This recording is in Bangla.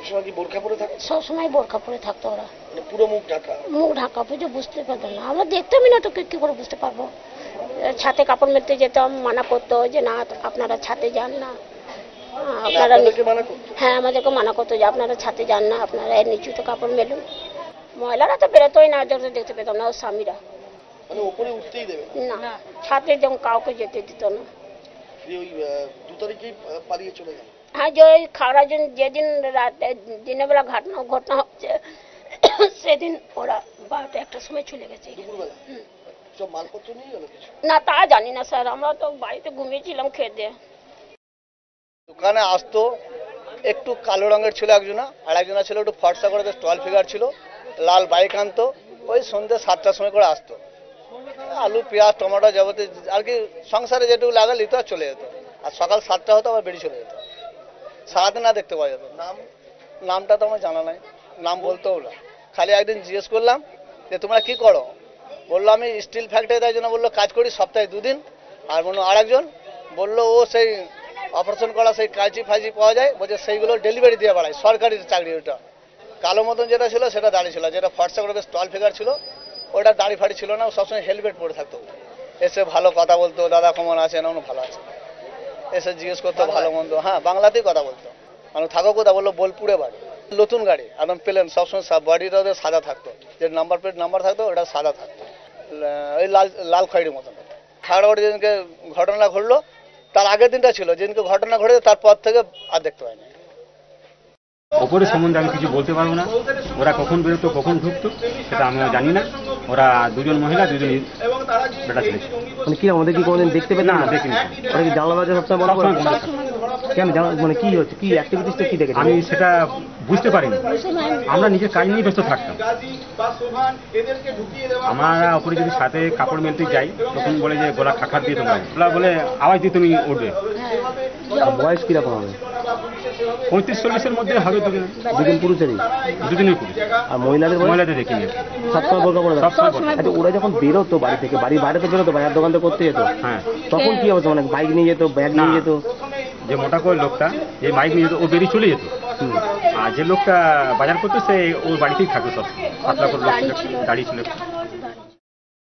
সবসময় কি বোরখা পরে থাকে? সবসময় বোরখা পরে থাকতো ওরা, পুরো মুখ ঢাকা। মুখ ঢাকা, বুঝে বুঝতে পারতাম না, আমরা দেখতামই না তো কি করে বুঝতে পারবো। ছাতে কাপড় মেলতে যেতাম, মানা করতো যে না আপনারা ছাতে যান না, আপনারা। হ্যাঁ, আমাদেরকে মানা করতো যে আপনারা ছাতে যান না, আপনারা এর নিচুতে কাপড় মেলুন। মহিলারা তো বেরোতোই না, যখন দেখতে পেতাম না, ওর স্বামীরা মানে উপরে উঠতেই দেবে না, ছাতে যেমন কাউকে যেতে দিত না। ওই 2 তারিখেই পালিয়ে চলে গেল। হ্যাঁ, যে ওই খাওয়ার যেদিন রাতে দিনের বেলা ঘটনা হচ্ছে সেদিন ওরা 12টা 1টার সময় চলে গেছে। সব মালপত্র নিয়ে গেল কিছু? না, তা জানি না স্যার, আমরা তো বাড়িতে ঘুমিয়েছিলাম খেতে। দোকানে আসতো, একটু কালো রঙের ছিল একজনা, আর একজনা ছিল একটু ফর্সা করে, স্টল ফিগার ছিল, লাল বাইক আনতো, ওই সন্ধ্যে 7টার সময় করে আসতো। আলু পেঁয়াজ টমেটো যাবতীয় আর কি সংসারে যেটুকু লাগা নিত আর চলে যেত, আর সকাল 7টা হতো আবার বেরিয়ে চলে যেত, সারাদিন না দেখতে পাওয়া যেত। নামটা তো আমার জানা নাই, নাম বলতেও না। খালি একদিন জিজ্ঞেস করলাম যে তোমরা কি করো, বললো আমি স্টিল ফ্যাক্টরি, তাই জন্য বললো কাজ করি সপ্তাহে 2 দিন। আর মনে আরেকজন বললো ও সেই অপারেশন করা সেই কাঁচি ফাঁচি পাওয়া যায়, বলছে সেইগুলো ডেলিভারি দিয়ে বেড়ায়, সরকারি চাকরি। ওটা কালো মতন যেটা ছিল সেটা দাঁড়িয়ে ছিল, যেটা ফর্সা করে স্টল ফিগার ছিল ওটা দাড়ি ফাড়ি ছিল না, সবসময় হেলমেট পরে থাকতো। এসে ভালো কথা বলতো, দাদা কেমন আছেন, এমন ভালো আছে, এসে জিজ্ঞেস করতো ভালো মন্দ। হ্যাঁ, বাংলাতেই কথা বলতো। মানে থাকো কোথা, বললো বোলপুরে বাড়ি। নতুন গাড়ি একদম প্লেন, সবসময় বডিটা ওদের সাদা থাকতো, যে নাম্বার প্লেট নাম্বার থাকতো ওটা সাদা থাকতো, ওই লাল খয়েরির মতন। খাগড়াবাড়ি যেদিনকে ঘটনা ঘটলো তার আগের দিনটা ছিল, যেদিনকে ঘটনা ঘটেছে তারপর থেকে আর দেখতে পাইনি। ওপরের সম্বন্ধে আমি কিছু বলতে পারবো না, ওরা কখন বেরোতো কখন ঢুকতো সেটা আমিও জানি না। ওরা 2জন মহিলা 2জন বেটা ছেলে। মানে কি আমাদের কি কোনোদিন দেখতে পেতেন? না, দেখিনি। ওরা কি জানলা দরজা সবসময় বন্ধ করে? কেন, মানে কি হচ্ছে, কি অ্যাক্টিভিটিসটা কি দেখেছেন? আমি সেটা বুঝতে পারিনি, আমরা নিজের কাজ নিয়ে ব্যস্ত থাকতাম। আমরা ওপরে যদি সাথে কাপড় মেলতে যাই তখন বলে যে গলা খাখার দিয়ে তোমরা, ওরা বলে আওয়াজ দিয়ে তুমি উঠবে। বয়স কিরকম হবে? 35-40-এর মধ্যে হবে। 2জন পুরুষেরই? 2জনই পুরুষ। আর মহিলাদের দেখিনি সবসময় বোরকা পরে? আচ্ছা, ওরা যখন বেরোতো বাড়ি থেকে, বাড়ির বাইরে তো বেরোতো, বাজার দোকান তো করতে যেত, হ্যাঁ, তখন কি হতো? মানে বাইক নিয়ে যেত, ব্যাগ নিয়ে যেত? যে মোটা করে লোকটা যে বাইক নিয়ে যেত ও বেরিয়ে চলে যেত, আর যে লোকটা বাজার করতো সে ওর বাড়িতেই থাকতো, সব পাতলা করে লোক দাঁড়িয়ে ছিল।